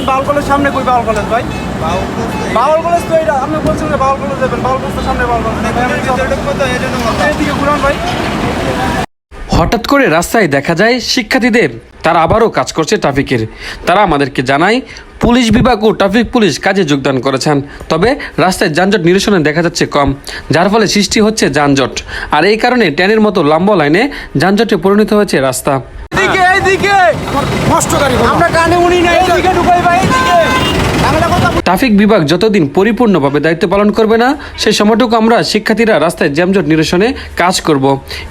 বাউল college সামনে কই বাউল college ভাই? বাউল কলেজ তো এটা আপনি বলছেন যে বাউল কলেজ যাবেন, বাউল কলেজ তো সামনে বাউল কলেজ এইদিকে ঘুরান ভাই। হঠাৎ করে রাস্তায় দেখা যায় শিক্ষার্থীদের, তারা আবারও কাজ করছে ট্রাফিকের। তারা আমাদেরকে জানায় পুলিশ বিভাগ ও ট্রাফিক পুলিশ কাজে যোগদান করেছেন, তবে রাস্তায় যানজট নিরসনে দেখা যাচ্ছে কম, যার ফলে সৃষ্টি হচ্ছে যানজট। আর এই কারণে ট্রেনের মতো লম্বা লাইনে যানজটে পরিণত হয়েছে রাস্তা। ট্রাফিক বিভাগ যতদিন পরিপূর্ণভাবে দায়িত্ব পালন করবে না, সেই সময়টুকু আমরা শিক্ষার্থীরা রাস্তায় যানজট নিরসনে কাজ করব,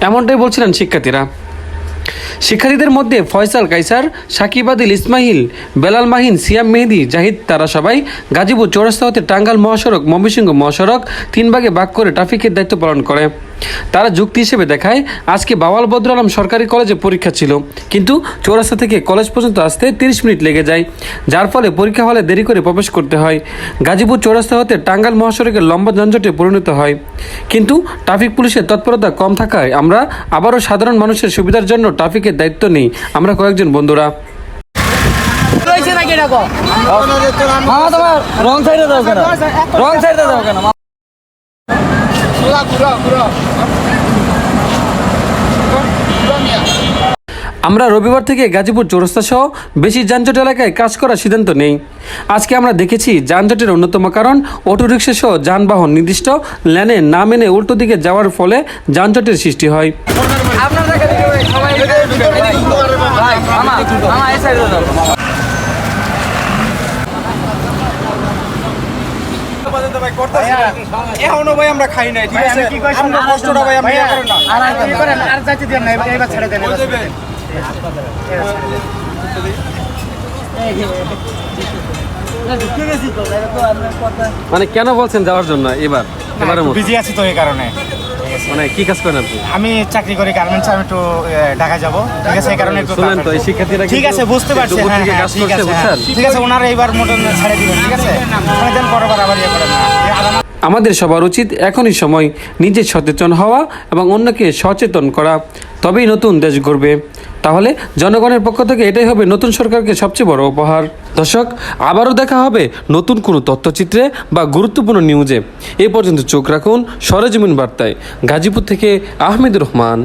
এমনটাই বলছিলেন শিক্ষার্থীরা। শিক্ষার্থীদের মধ্যে ফয়সাল কাইসার, সাকিব আদিল, ইসমাইল, বেলাল মাহিন, সিয়াম মেহেদি, জাহিদ তারা সবাই গাজীপুর চৌরাস্তা হতে টাঙ্গাইল মহাসড়ক, ময়মনসিংহ মহাসড়ক 3 ভাগে ভাগ করে ট্রাফিকের দায়িত্ব পালন করে। তারা যুক্তি হিসেবে দেখায় আজকে বাওয়াল বদর আলম সরকারি কলেজে পরীক্ষা ছিল, কিন্তু চৌরাস্তা থেকে কলেজ পর্যন্ত আসতে 30 মিনিট লেগে যায়, যার ফলে পরীক্ষা হলে দেরি করে প্রবেশ করতে হয়। গাজীপুর চৌরাস্তা হতে টাঙ্গাইল মহাসড়কের লম্বা যানজটে পরিণত হয়। কিন্তু ট্রাফিক পুলিশের তৎপরতা কম থাকায় আমরা আবারও সাধারণ মানুষের সুবিধার জন্য ট্রাফিকের দায়িত্ব নিই আমরা কয়েকজন বন্ধুরা। আমরা রবিবার থেকে গাজীপুর চৌরাস্তা সহ বেশি যানজট এলাকায় কাজ করার সিদ্ধান্ত নেই। আজকে আমরা দেখেছি যানজটের অন্যতম কারণ অটোরিকশা সহ যানবাহন নির্দিষ্ট লেনে না মেনে উল্টো দিকে যাওয়ার ফলে যানজটের সৃষ্টি হয়। এখনো ভাই আমরা খাই নাই, ঠিক আছে? আমরা কষ্টটা ভাই আমরা করেন না। আর যাইতে দেন না, এবার ছেড়ে দেন। মানে কেন বলছেন যাওয়ার জন্য? এবার বিজি আছি তো এই কারণে। মানে কি কাজ করেন আপনি? আমি চাকরি করি গার্মেন্টসে, আমি একটু ঢাকা যাব, ঠিক আছে? এই কারণে একটু শুনেন তো, এই শিক্ষার্থীরা ঠিক আছে, বুঝতে পারছি, দুপুর থেকে কাজ করছে, বুঝছেন? ঠিক আছে, ওনারা এইবার মোটন ছেড়ে দিবেন, ঠিক আছে? দেন পরবার আবার ইয়ে করেন না। আমাদের সবার উচিত এখনই সময় নিজে সচেতন হওয়া এবং অন্যকে সচেতন করা, তবেই নতুন দেশ গড়বে। তাহলে জনগণের পক্ষ থেকে এটাই হবে নতুন সরকারকে সবচেয়ে বড় উপহার। দর্শক, আবারও দেখা হবে নতুন কোনো তথ্যচিত্রে বা গুরুত্বপূর্ণ নিউজে। এ পর্যন্ত চোখ রাখুন সরেজমিন বার্তায়। গাজীপুর থেকে আহমেদুর রহমান।